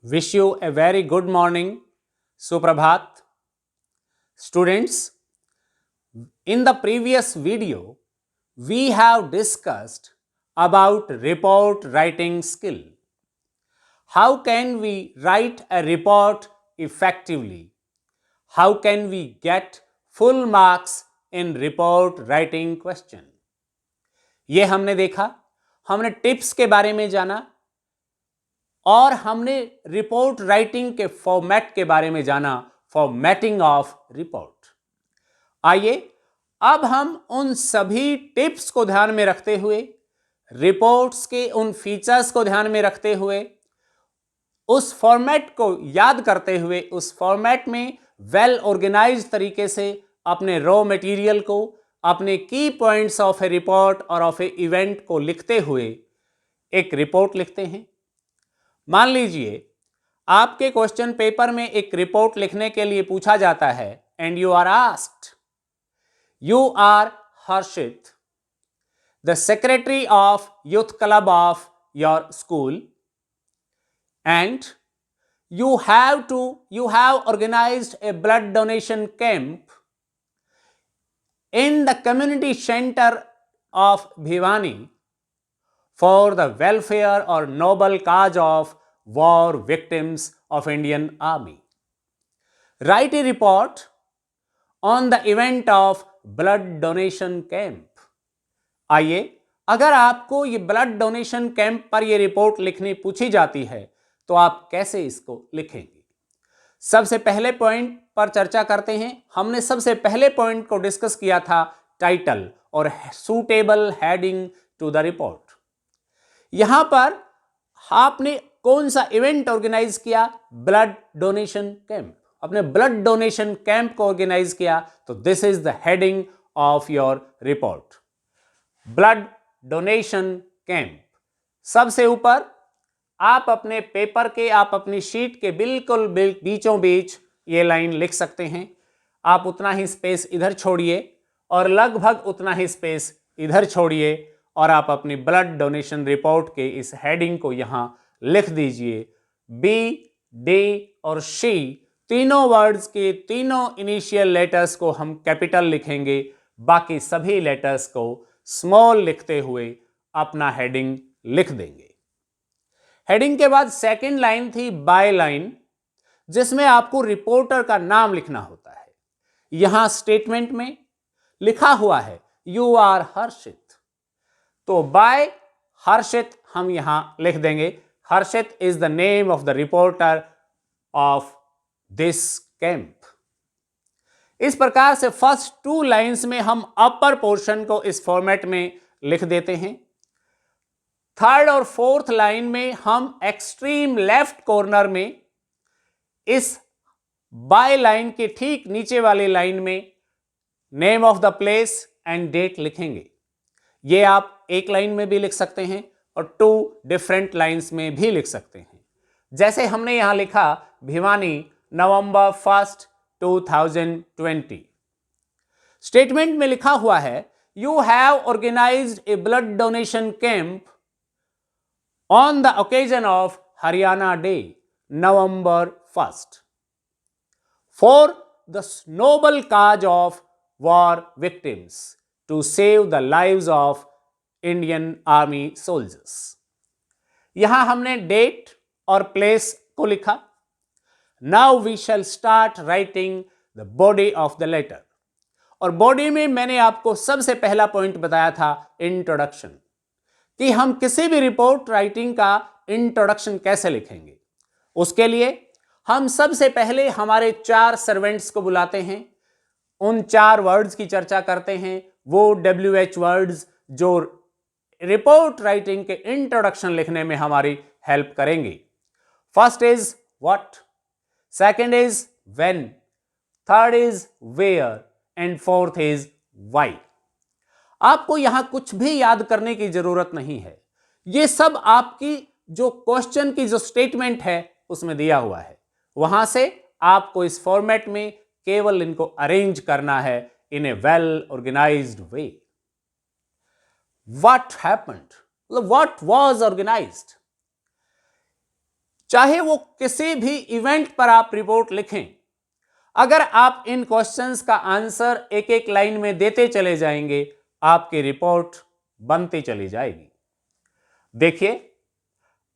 Wish you a very good morning, Suprabhat. Students, in the previous video, we have discussed about report writing skill. How can we write a report effectively? How can we get full marks in report writing question? ये हमने देखा, हमने tips के बारे में जाना और हमने रिपोर्ट राइटिंग के फॉर्मेट के बारे में जाना, फॉर्मेटिंग ऑफ रिपोर्ट। आइए अब हम उन सभी टिप्स को ध्यान में रखते हुए, रिपोर्ट्स के उन फीचर्स को ध्यान में रखते हुए, उस फॉर्मेट को याद करते हुए, उस फॉर्मेट में वेल ऑर्गेनाइज्ड तरीके से अपने रॉ मटेरियल को, अपने की पॉइंट्स ऑफ ए रिपोर्ट और ऑफ ए इवेंट को लिखते हुए एक रिपोर्ट लिखते हैं। मान लीजिए आपके क्वेश्चन पेपर में एक रिपोर्ट लिखने के लिए पूछा जाता है and you are asked, you are Harshit, the secretary of youth club of your school, and you have organized a blood donation camp in the community center of Bhiwani for the welfare or noble cause of war victims of Indian Army. Write a report on the event of blood donation camp. आइए, अगर आपको ये blood donation camp पर ये report लिखनी पूछी जाती है तो आप कैसे इसको लिखेंगे? सबसे पहले पॉइंट पर चर्चा करते हैं। हमने सबसे पहले पॉइंट को डिस्कस किया था टाइटल और suitable heading to the report. यहां पर आपने कौन सा इवेंट ऑर्गेनाइज किया? Blood donation camp. अपने ब्लड डोनेशन कैंप को ऑर्गेनाइज किया तो this is the heading of your report, blood donation camp. सबसे ऊपर आप अपने पेपर के, आप अपनी शीट के बिल्कुल बीचों बीच ये लाइन लिख सकते हैं। आप उतना ही स्पेस इधर छोड़िए और लगभग उतना ही स्पेस इधर छोड़िए और आप अपनी ब्लड डोनेशन रिपोर्ट के इस हेडिंग को यहां लिख दीजिए। बी, डी और सी तीनों वर्ड्स के तीनों इनिशियल लेटर्स को हम कैपिटल लिखेंगे, बाकी सभी लेटर्स को स्मॉल लिखते हुए अपना हेडिंग लिख देंगे। हेडिंग के बाद सेकंड लाइन थी बाय लाइन, जिसमें आपको रिपोर्टर का नाम लिखना होता है। यहां स्टेटमेंट में लिखा हुआ है यू आर हर्षित, तो बाय हर्षित हम यहां लिख देंगे। Harshit is the name of the reporter of this camp. इस प्रकार से फर्स्ट टू लाइंस में हम अपर पोर्शन को इस फॉर्मेट में लिख देते हैं। थर्ड और फोर्थ लाइन में हम एक्सट्रीम लेफ्ट कॉर्नर में इस बाय लाइन के ठीक नीचे वाली लाइन में name of the place and date लिखेंगे। ये आप एक लाइन में भी लिख सकते हैं और टू डिफरेंट लाइंस में भी लिख सकते हैं। जैसे हमने यहां लिखा भिवानी नवंबर 1, 2020। स्टेटमेंट में लिखा हुआ है you have organised a blood donation camp on the occasion of Haryana Day, November 1st, for the noble cause of war victims to save the lives of Indian Army soldiers. यहां हमने date और place को लिखा। Now we shall start writing the body of the letter. और body में मैंने आपको सबसे पहला पॉइंट बताया था इंट्रोडक्शन, कि हम किसी भी रिपोर्ट राइटिंग का इंट्रोडक्शन कैसे लिखेंगे। उसके लिए हम सबसे पहले हमारे 4 सर्वेंट्स को बुलाते हैं, उन 4 वर्ड्स की चर्चा करते हैं, वो WH वर्ड्स जो रिपोर्ट राइटिंग के इंट्रोडक्शन लिखने में हमारी हेल्प करेंगे। First is what, second is when, third is where and fourth is why. आपको यहां कुछ भी याद करने की जरूरत नहीं है, ये सब आपकी जो क्वेश्चन की जो स्टेटमेंट है उसमें दिया हुआ है। वहां से आपको इस फॉर्मेट में केवल इनको अरेंज करना है in a well organised way. What happened, what was organised. चाहे वो किसी भी इवेंट पर आप रिपोर्ट लिखें, अगर आप इन क्वेश्चंस का आंसर एक एक लाइन में देते चले जाएंगे, आपकी रिपोर्ट बनती चली जाएगी। देखिए,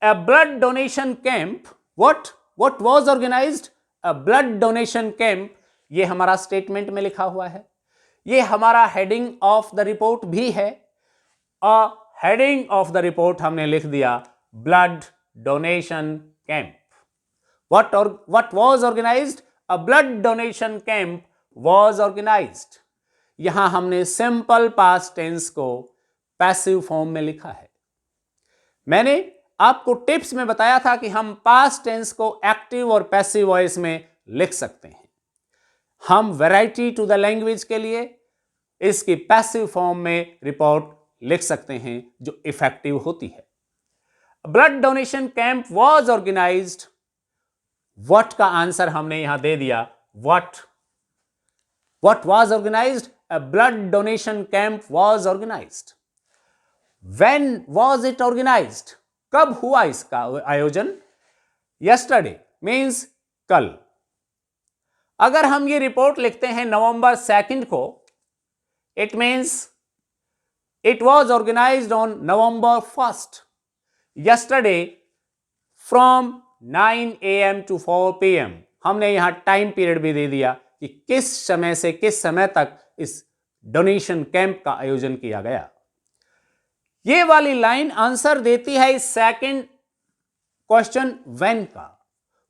a blood donation camp, what was organized? A blood donation camp, ये हमारा स्टेटमेंट में लिखा हुआ है, ये हमारा हेडिंग ऑफ द रिपोर्ट भी है। हेडिंग ऑफ द रिपोर्ट हमने लिख दिया blood donation camp. what was organized? A blood donation camp was organized। यहां हमने सिंपल पास्ट टेंस को पैसिव फॉर्म में लिखा है। मैंने आपको टिप्स में बताया था कि हम पास्ट टेंस को एक्टिव और पैसिव वॉइस में लिख सकते हैं। हम वैरायटी टू द लैंग्वेज के लिए इसकी पैसिव फॉर्म में रिपोर्ट लिख सकते हैं जो इफेक्टिव होती है। Blood donation camp was organised, what का आंसर हमने यहां दे दिया, what was organised? A blood donation camp was organised. When was it organized? कब हुआ इसका आयोजन? Yesterday means कल। अगर हम ये रिपोर्ट लिखते हैं November 2 को, it means it was organized on November 1st। Yesterday from 9 AM to 4 PM। हमने यहां टाइम पीरियड भी दे दिया कि किस समय से किस समय तक इस डोनेशन कैंप का आयोजन किया गया। ये वाली लाइन आंसर देती है इस सेकंड क्वेश्चन व्हेन का।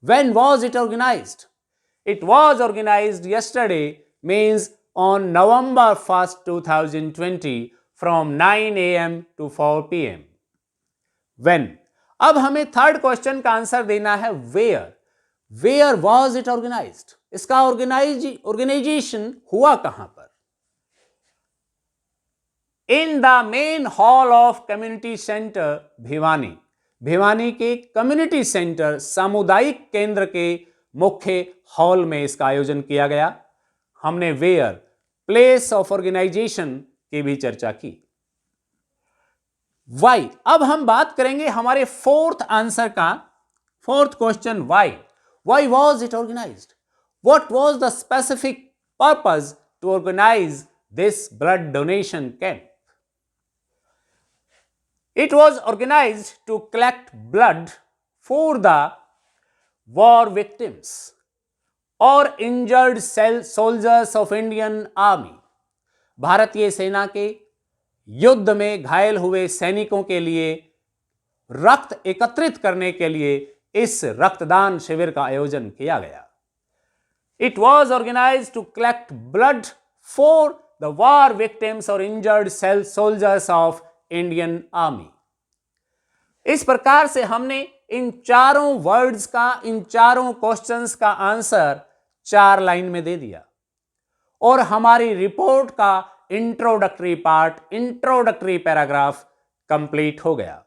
When was it organised? It was organised yesterday means on November 1st 2020 from 9 AM to 4 PM। When. अब हमें थर्ड क्वेश्चन का आंसर देना है वेयर वाज इट ऑर्गेनाइज्ड? इसका ऑर्गेनाइजेशन हुआ कहां पर? In the main hall of community centre Bhiwani. Bhiwani के कम्युनिटी सेंटर सामुदायिक केंद्र के मुख्य हॉल में इसका आयोजन किया गया। हमने वेयर, प्लेस ऑफ ऑर्गेनाइजेशन की भी चर्चा की। वाई। अब हम बात करेंगे हमारे फोर्थ आंसर का, fourth question why was it organised? What was the specific purpose to organise this blood donation camp? It was organized to collect blood for the war victims or injured soldiers of Indian Army। भारतीय सेना के युद्ध में घायल हुए सैनिकों के लिए रक्त एकत्रित करने के लिए इस रक्तदान शिविर का आयोजन किया गया। It was organized to collect blood for the war victims or injured soldiers of Indian army. इस प्रकार से हमने इन चारों वर्ड्स का, इन चारों क्वेश्चंस का आंसर 4 लाइन में दे दिया और हमारी रिपोर्ट का introductory part, introductory paragraph complete हो गया।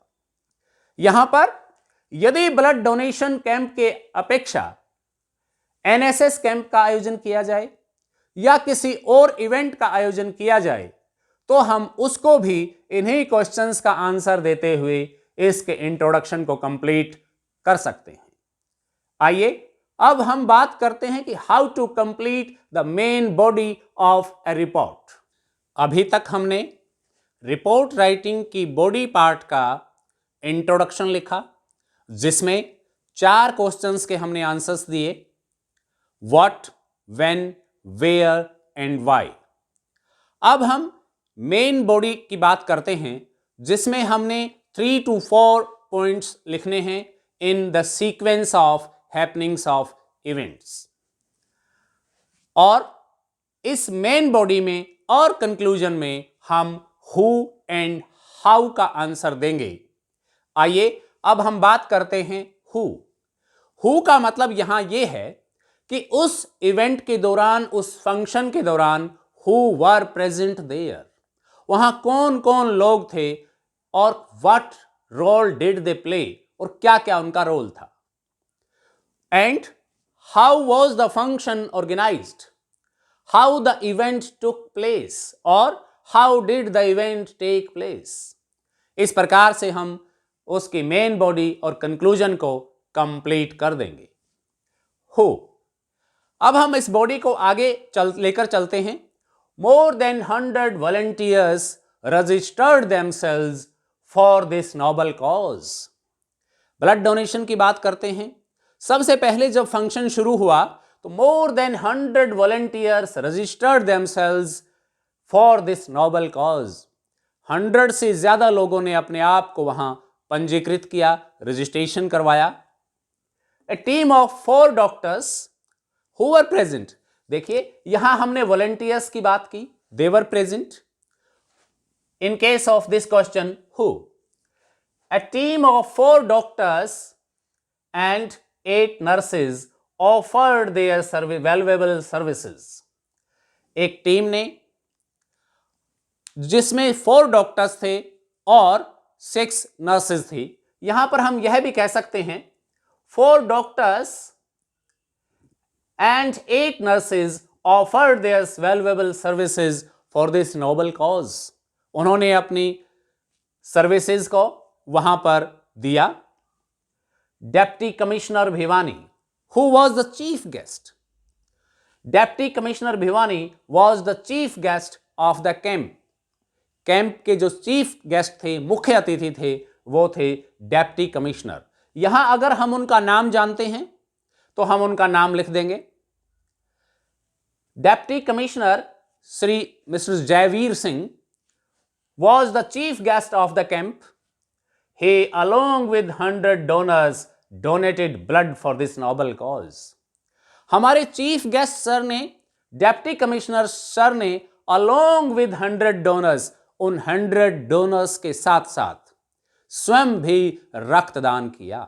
यहां पर यदि ब्लड डोनेशन कैंप के अपेक्षा एनएसएस कैंप का आयोजन किया जाए या किसी और इवेंट का आयोजन किया जाए तो हम उसको भी इन्हीं क्वेश्चंस का आंसर देते हुए इसके इंट्रोडक्शन को कंप्लीट कर सकते हैं। आइए अब हम बात करते हैं कि how to complete the main body of a report. अभी तक हमने रिपोर्ट राइटिंग की बॉडी पार्ट का इंट्रोडक्शन लिखा, जिसमें 4 क्वेश्चंस के हमने आंसर्स दिए, what, when, where and why. अब हम मेन बॉडी की बात करते हैं, जिसमें हमने 3 to 4 पॉइंट्स लिखने हैं in the sequence of happenings of events. और इस मेन बॉडी में और कंक्लूजन में हम हु एंड हाउ का आंसर देंगे। आइए अब हम बात करते हैं हु का मतलब यहां यह है कि उस इवेंट के दौरान, उस फंक्शन के दौरान हु वर प्रेजेंट देयर, वहां कौन कौन लोग थे और what role did they play, और क्या क्या उनका रोल था। And how was the function organised, how the event took place, और how did the event take place. इस प्रकार से हम उसकी मेन बॉडी और कंक्लूजन को कंप्लीट कर देंगे। हो, अब हम इस बॉडी को आगे लेकर चलते हैं। More than 100 volunteers registered themselves for this noble cause. Blood donation की बात करते हैं। सबसे पहले जब फंक्शन शुरू हुआ तो more than 100 volunteers registered themselves for this noble cause. 100 से ज्यादा लोगों ने अपने आप को वहां पंजीकृत किया, रजिस्ट्रेशन करवाया। A team of 4 doctors who were present. देखिए यहां हमने वॉलंटियर्स की बात की, they were present. In case of this question who, a team of 4 doctors and 8 nurses offered their valuable services। एक टीम ने जिसमें 4 डॉक्टर्स थे और 6 नर्सेज थी। यहां पर हम यह भी कह सकते हैं 4 doctors and 8 nurses offered their valuable services for this noble cause। उन्होंने अपनी सर्विसेज को वहां पर दिया। Deputy commissioner Bhiwani, who was the chief guest. Deputy commissioner Bhiwani was the chief guest of the camp. Camp के जो चीफ गेस्ट थे, मुख्य अतिथि थे, वो थे डेप्टी कमिश्नर। यहां अगर हम उनका नाम जानते हैं तो हम उनका नाम लिख देंगे। Deputy commissioner Shri mister Jaiveer Singh was the chief guest of the camp। He along with 100 donors donated blood for this noble cause। हमारे चीफ गेस्ट सर ने, डेप्टी कमिश्नर सर ने along with 100 donors, उन 100 डोनर्स के साथ साथ स्वयं भी रक्तदान किया।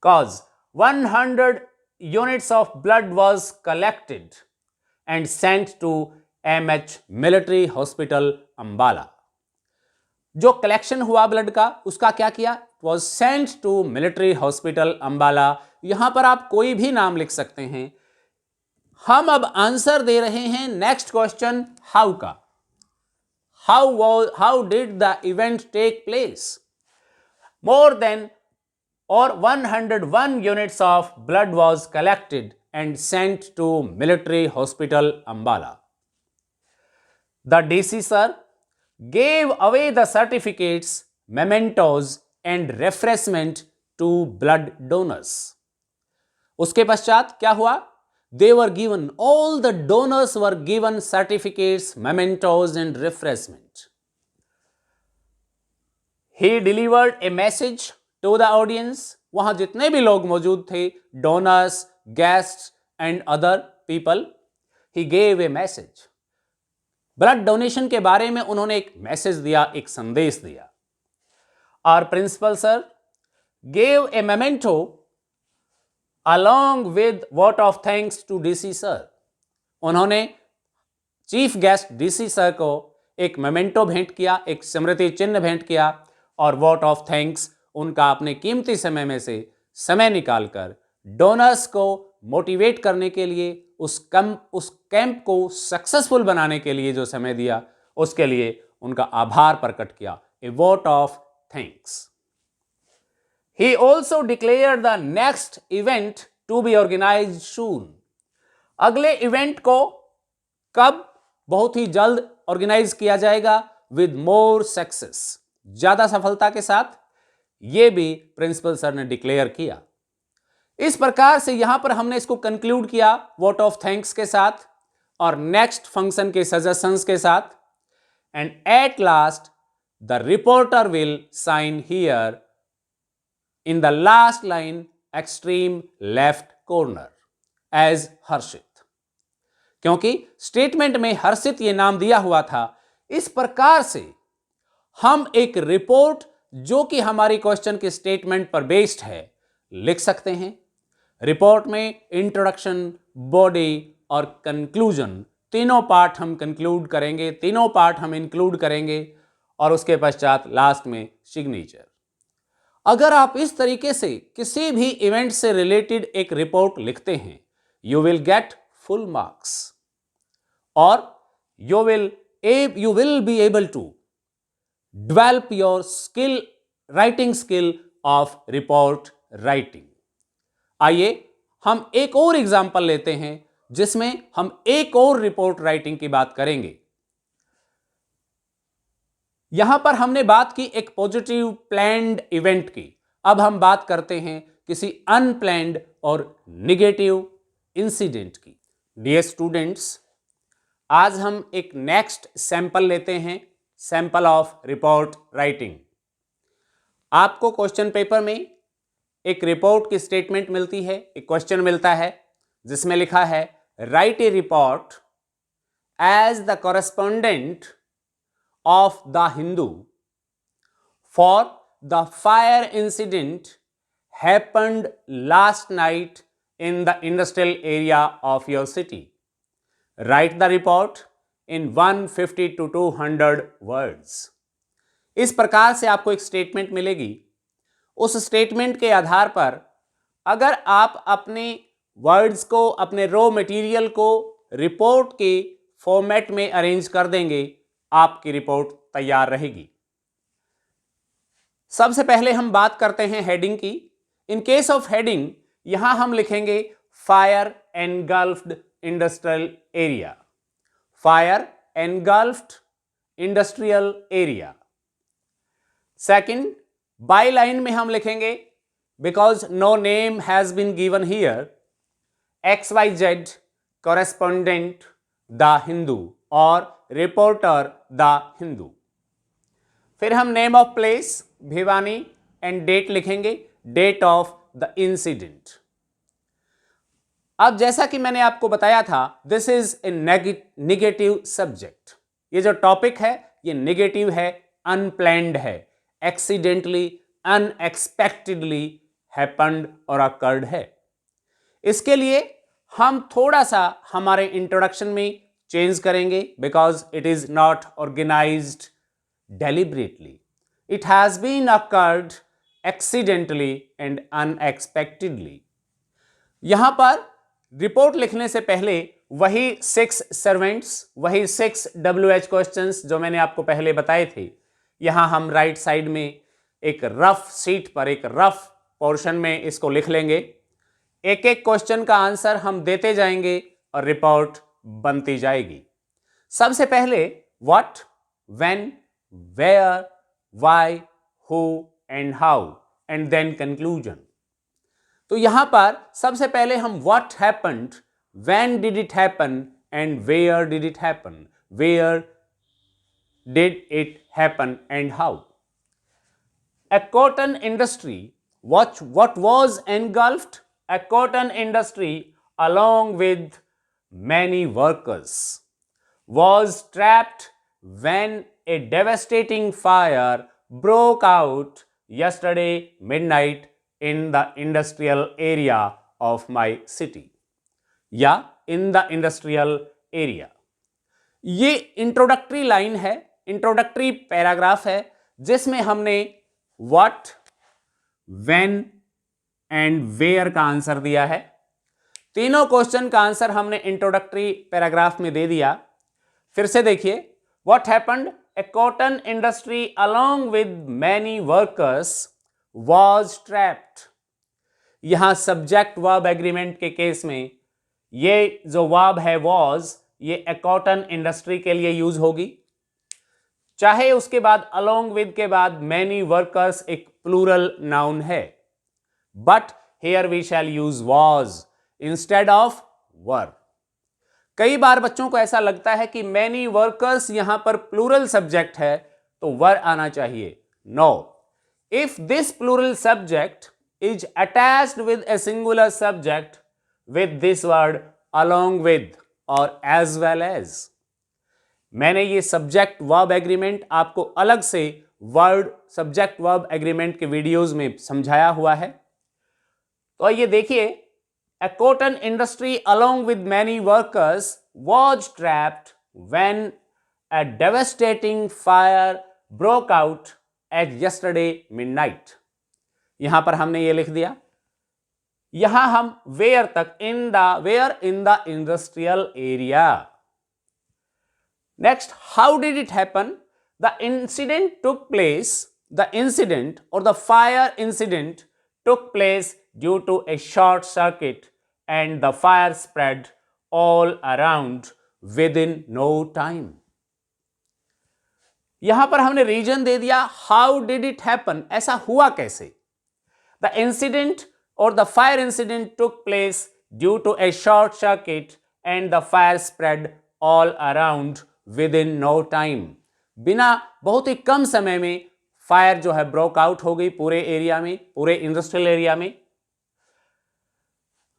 Cause 100 units of blood was collected and sent to MH military hospital Ambala. जो कलेक्शन हुआ ब्लड का, उसका क्या किया? Was sent to military hospital Ambala. यहां पर आप कोई भी नाम लिख सकते हैं। हम अब आंसर दे रहे हैं नेक्स्ट क्वेश्चन हाउ का। How did the event take place? More than और 101 units of blood was collected and sent to military hospital Ambala. The DC sir gave away the certificates, mementos and refreshment to blood donors। उसके पश्चात क्या हुआ? They were given, all the donors were given certificates, mementos and refreshment। He delivered a message to the audience। वहां जितने भी लोग मौजूद थे, donors, guests and other people, he gave a message। Blood donation के बारे में उन्होंने एक मैसेज दिया, एक संदेश दिया। Our principal sir gave a memento along with vote of thanks to DC sir। उन्होंने चीफ गेस्ट डीसी सर को एक मेमेंटो भेंट किया, एक स्मृति चिन्ह भेंट किया और वोट ऑफ थैंक्स, उनका अपने कीमती समय में से समय निकालकर डोनर्स को मोटिवेट करने के लिए, उस कैंप को सक्सेसफुल बनाने के लिए जो समय दिया, उसके लिए उनका आभार प्रकट किया। A vote of thanks. He also declare the next event to be organised soon. अगले इवेंट को कब? बहुत ही जल्द ऑर्गेनाइज किया जाएगा विद मोर सक्सेस, ज्यादा सफलता के साथ। यह भी प्रिंसिपल सर ने डिक्लेयर किया। इस प्रकार से यहां पर हमने इसको कंक्लूड किया वोट ऑफ थैंक्स के साथ और नेक्स्ट फंक्शन के सजेशंस के साथ। And at last the reporter will sign here in the last line extreme left corner as Harshit. क्योंकि स्टेटमेंट में हर्षित यह नाम दिया हुआ था, इस प्रकार से हम एक रिपोर्ट जो कि हमारी क्वेश्चन के स्टेटमेंट पर बेस्ड है लिख सकते हैं। रिपोर्ट में इंट्रोडक्शन, बॉडी और कंक्लूजन तीनों पार्ट हम कंक्लूड करेंगे, तीनों पार्ट हम इंक्लूड करेंगे और उसके पश्चात लास्ट में सिग्नेचर। अगर आप इस तरीके से किसी भी इवेंट से रिलेटेड एक रिपोर्ट लिखते हैं, you will get full marks और you will be able to develop your skill, writing skill of report writing. आइए हम एक और एग्जाम्पल लेते हैं जिसमें हम एक और रिपोर्ट राइटिंग की बात करेंगे। यहां पर हमने बात की एक पॉजिटिव प्लैंड इवेंट की, अब हम बात करते हैं किसी अनप्लैंड और निगेटिव इंसिडेंट की। डियर स्टूडेंट्स, आज हम एक नेक्स्ट सैंपल लेते हैं, सैंपल ऑफ रिपोर्ट राइटिंग। आपको क्वेश्चन पेपर में एक रिपोर्ट की स्टेटमेंट मिलती है, एक क्वेश्चन मिलता है जिसमें लिखा है write a report as the correspondent of the Hindu for the fire incident happened last night in the industrial area of your city. Write the report in 150 to 200 words. इस प्रकार से आपको एक स्टेटमेंट मिलेगी। उस स्टेटमेंट के आधार पर अगर आप अपने वर्ड्स को, अपने रॉ मटेरियल को रिपोर्ट के फॉर्मेट में अरेंज कर देंगे, आपकी रिपोर्ट तैयार रहेगी। सबसे पहले हम बात करते हैं हेडिंग की। इन केस ऑफ हेडिंग यहां हम लिखेंगे fire engulfed industrial area, fire engulfed industrial area. Second, byline में हम लिखेंगे because no name has been given here, XYZ correspondent the Hindu और रिपोर्टर द हिंदू। फिर हम name of place Bhiwani and date लिखेंगे, डेट ऑफ द इंसिडेंट। अब जैसा कि मैंने आपको बताया था, this is a negative subject. ये जो टॉपिक है ये नेगेटिव है, अनप्लैंड है, एक्सीडेंटली, अनएक्सपेक्टेडली हैपेंड और अकर्ड है। इसके लिए हम थोड़ा सा हमारे इंट्रोडक्शन में चेंज करेंगे because it is not organised deliberately, it has been occurred accidentally and unexpectedly. यहां पर रिपोर्ट लिखने से पहले वही 6 सर्वेंट्स, वही 6 WH क्वेश्चंस जो मैंने आपको पहले बताए थे, यहां हम राइट साइड में एक रफ शीट पर, एक रफ पोर्शन में इसको लिख लेंगे। एक एक क्वेश्चन का आंसर हम देते जाएंगे और रिपोर्ट बनती जाएगी। सबसे पहले what, when, where, why, who and how and then conclusion. तो यहां पर सबसे पहले हम what happened, when did it happen and where did it happen, where did it happen and how. A cotton industry, what was engulfed? A cotton industry along with many workers was trapped when a devastating fire broke out yesterday midnight in the industrial area of my city. या in the industrial area. ये introductory line है, introductory paragraph है जिसमें हमने what, when and where का answer दिया है। तीनों क्वेश्चन का आंसर हमने इंट्रोडक्टरी पैराग्राफ में दे दिया। फिर से देखिए, what happened, A cotton industry along with many workers was trapped. यहां सब्जेक्ट वर्ब एग्रीमेंट के केस में ये जो वर्ब है वाज, ये ए कॉटन इंडस्ट्री के लिए यूज होगी, चाहे उसके बाद अलोंग विद के बाद मैनी वर्कर्स एक प्लूरल नाउन है, but here we shall use was instead of were. कई बार बच्चों को ऐसा लगता है कि मैनी वर्कर्स यहां पर प्लूरल सब्जेक्ट है तो वर आना चाहिए। No, if this plural subject is attached with a singular subject with this word along with और एज वेल एज। मैंने ये सब्जेक्ट वर्ब एग्रीमेंट आपको अलग से वर्ड सब्जेक्ट वर्ब एग्रीमेंट के वीडियोस में समझाया हुआ है। तो ये देखिए, a cotton industry along with many workers was trapped when a devastating fire broke out at yesterday midnight. यहां पर हमने ये लिख दिया। यहां हम where तक, where in the industrial area. Next, how did it happen? The incident took place, the incident or the fire incident took place due to a short circuit and the fire spread all around within no time. यहां पर हमने reason दे दिया, how did it happen, ऐसा हुआ कैसे. The incident और the fire incident took place due to a short circuit and the fire spread all around within no time. बिना बहुत ही कम समय में फायर जो है ब्रोक आउट हो गई पूरे एरिया में, पूरे इंडस्ट्रियल एरिया में.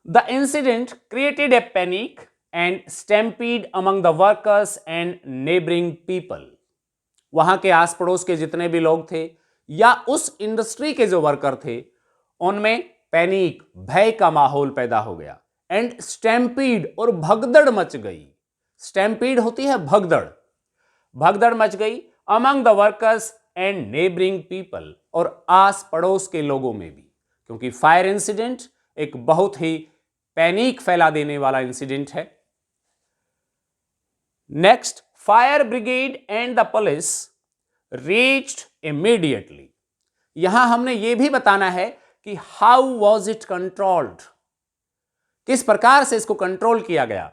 The incident created a panic and stampede among the workers and neighbouring people. वहां के आस पड़ोस के जितने भी लोग थे या उस इंडस्ट्री के जो वर्कर थे, उनमें पैनिक, भय का माहौल पैदा हो गया. एंड स्टैम्पीड, और भगदड़ मच गई. स्टैम्पीड होती है भगदड़, भगदड़ मच गई among the workers and neighbouring people, और आस पड़ोस के लोगों में भी, क्योंकि फायर इंसिडेंट एक बहुत ही पैनिक फैला देने वाला इंसिडेंट है. Next, fire brigade and the police reached immediately. यहां हमने यह भी बताना है कि हाउ वॉज इट कंट्रोल्ड, किस प्रकार से इसको कंट्रोल किया गया.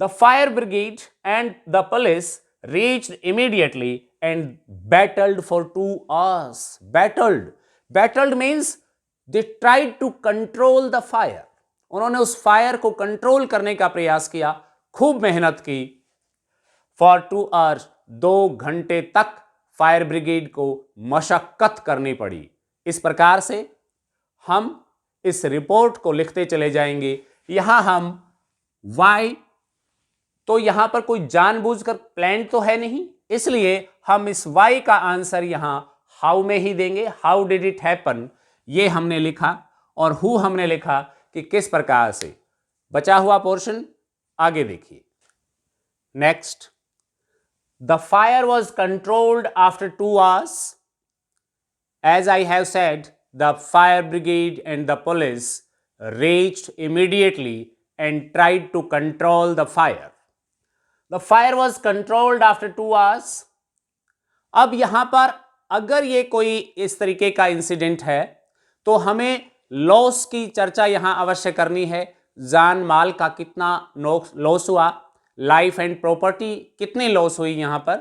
The fire brigade and the police reached immediately and battled for 2 hours. Battled means they tried to control the fire. उन्होंने उस फायर को कंट्रोल करने का प्रयास किया, खूब मेहनत की. फॉर 2 hours, 2 घंटे तक फायर ब्रिगेड को मशक्कत करनी पड़ी. इस प्रकार से हम इस रिपोर्ट को लिखते चले जाएंगे. यहां हम वाई, तो यहां पर कोई जानबूझकर प्लान तो है नहीं, इसलिए हम इस वाई का आंसर यहां हाउ में ही देंगे. हाउ डिड इट हैपन ये हमने लिखा, और हु हमने लिखा कि किस प्रकार से. बचा हुआ पोर्शन आगे देखिए. Next, the fire was controlled after 2 hours. As I have said, the fire brigade and the police reached immediately and tried to control the fire. The fire was controlled after 2 hours. अब यहां पर अगर ये कोई इस तरीके का incident है तो हमें लॉस की चर्चा यहां अवश्य करनी है. जान माल का कितना लॉस हुआ, लाइफ एंड प्रॉपर्टी कितनी लॉस हुई यहां पर,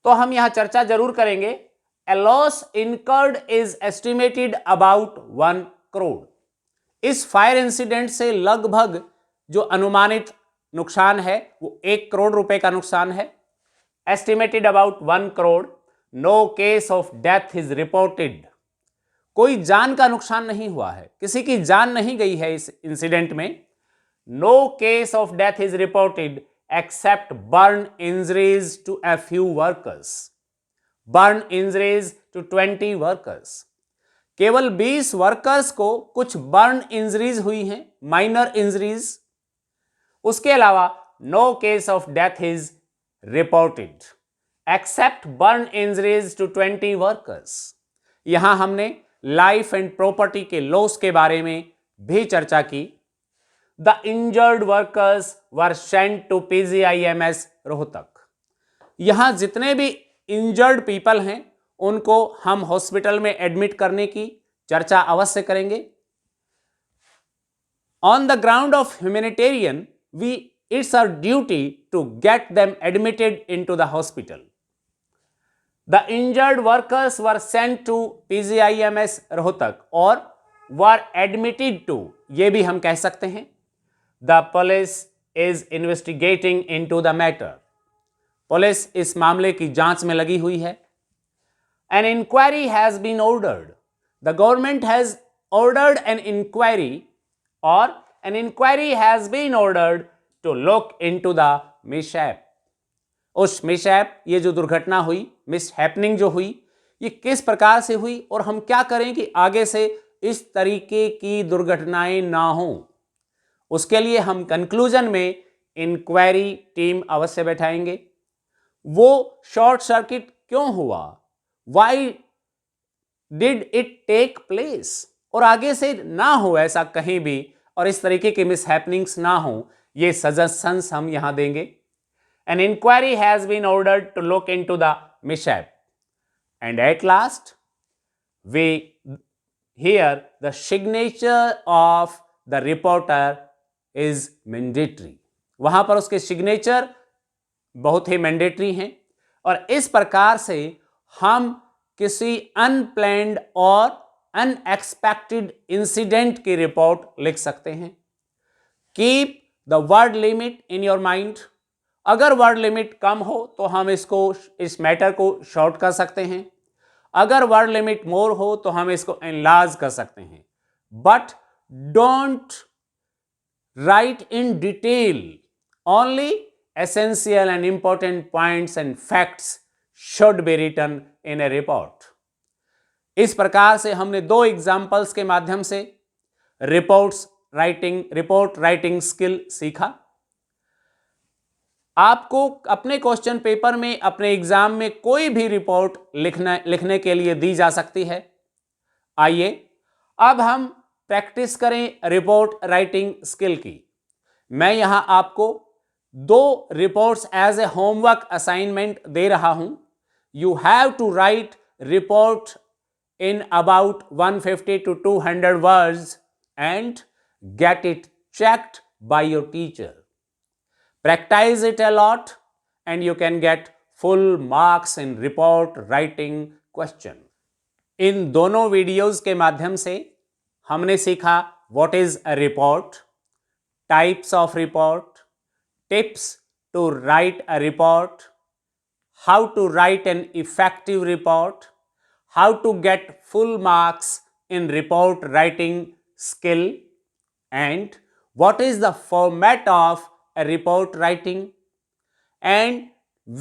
तो हम यहां चर्चा जरूर करेंगे. A loss incurred is estimated about 1 crore. इस फायर इंसिडेंट से लगभग जो अनुमानित नुकसान है वो 1 करोड़ रुपए का नुकसान है. Estimated about 1 crore. No case of death is reported. कोई जान का नुकसान नहीं हुआ है, किसी की जान नहीं गई है इस इंसिडेंट में. No case of death is reported except burn injuries to a few workers. Burn injuries to 20 workers. केवल 20 वर्कर्स को कुछ बर्न इंजरीज हुई हैं, माइनर इंजरीज. उसके अलावा no case of death is reported except burn injuries to 20 workers. यहां हमने life and property के लॉस के बारे में भी चर्चा की. The injured workers were sent to PGIMS Rohtak. यहां जितने भी इंजर्ड पीपल हैं उनको हम हॉस्पिटल में एडमिट करने की चर्चा अवश्य करेंगे. On the ground of humanitarian it's our duty to get them admitted into the hospital. The injured workers were sent to PGIMS Rohtak और वर एडमिटेड टू, ये भी हम कह सकते हैं. The police is investigating into the matter. Police इस मामले की जांच में लगी हुई है. An inquiry has been ordered. The government has ordered an inquiry, or an inquiry has been ordered to look into the mishap. उस mishap, ये जो दुर्घटना हुई, mishappening जो हुई, ये किस प्रकार से हुई और हम क्या करें कि आगे से इस तरीके की दुर्घटनाएं ना हो. उसके लिए हम कंक्लूजन में इंक्वायरी टीम अवश्य बैठाएंगे. वो शॉर्ट सर्किट क्यों हुआ, why did it take place, और आगे से ना हो ऐसा कहीं भी और इस तरीके के मिस हैपनिंग्स ना हो, ये सजेशंस हम यहां देंगे. An inquiry has been ordered to look into the mishap and at last we here the signature of the reporter is mandatory. वहां पर उसके सिग्नेचर बहुत ही मैंडेटरी हैं और इस प्रकार से हम किसी अनप्लैन्ड और अनएक्सपेक्टेड इंसिडेंट की रिपोर्ट लिख सकते हैं. Keep the word limit in your mind. अगर वर्ड लिमिट कम हो तो हम इस मैटर को शॉर्ट कर सकते हैं. अगर वर्ड लिमिट मोर हो तो हम इसको एनलार्ज कर सकते हैं. But don't write in detail. Only essential and important points and facts should be written in a report. इस प्रकार से हमने 2 एग्जाम्पल्स के माध्यम से रिपोर्ट राइटिंग स्किल सीखा. आपको अपने क्वेश्चन पेपर में, अपने एग्जाम में कोई भी रिपोर्ट लिखने के लिए दी जा सकती है. आइए अब हम प्रैक्टिस करें रिपोर्ट राइटिंग स्किल की. मैं यहां आपको 2 reports as a homework assignment दे रहा हूं. You have to write report in about 150 to 200 words and get it checked by your teacher. Practice it a lot and you can get full marks in report writing question. इन दोनों videos के माध्यम से हमने सीखा what is a report, types of report, tips to write a report, how to write an effective report, how to get full marks in report writing skill, and what is the format of a report writing. And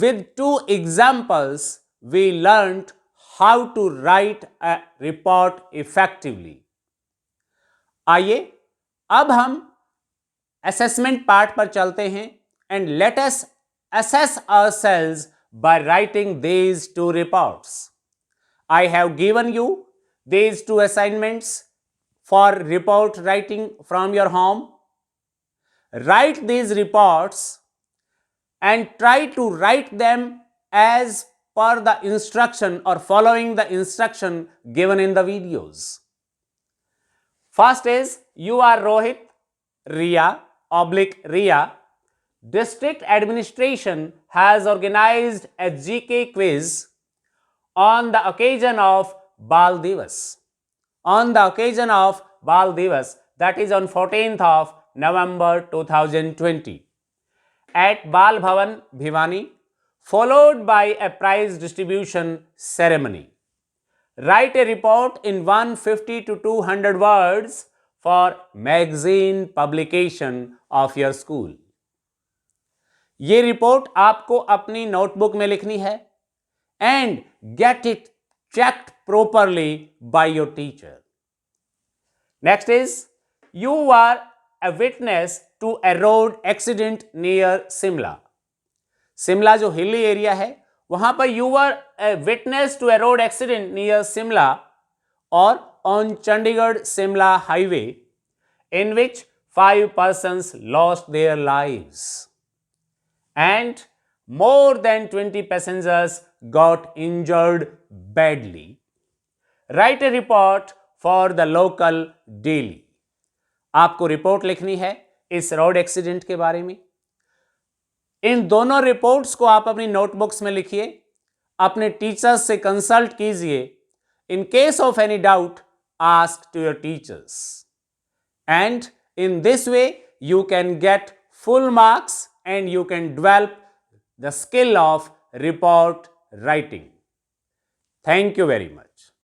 with 2 examples we learned how to write a report effectively. आइए अब हम assessment part पर चलते हैं and let us assess ourselves by writing these 2 reports. I have given you these 2 assignments for report writing from your home. Write these reports and try to write them as per the instruction or following the instruction given in the videos. First is, you are Rohit, Riya. District administration has organized a GK quiz on the occasion of Bal Divas. That is on 14th of November 2020 at Bal Bhavan, Bhiwani, followed by a prize distribution ceremony. Write a report in 150 to 200 words for magazine publication of your school. ये report आपको अपनी notebook में लिखनी है and get it checked properly by your teacher. Next is, you are a witness to a road accident near Shimla. Shimla जो hilly area है वहां पर you are a witness to a road accident near Shimla और on Chandigarh Shimla highway in which 5 persons lost their lives and more than 20 passengers got injured badly. Write a report for the local daily. आपको report लिखनी है इस road accident के बारे में. इन दोनों reports को आप अपनी नोटबुक्स में लिखिए, अपने टीचर्स से कंसल्ट कीजिए. In case of any doubt ask to your teachers and in this way you can get full marks and you can develop the skill of report writing. Thank you very much.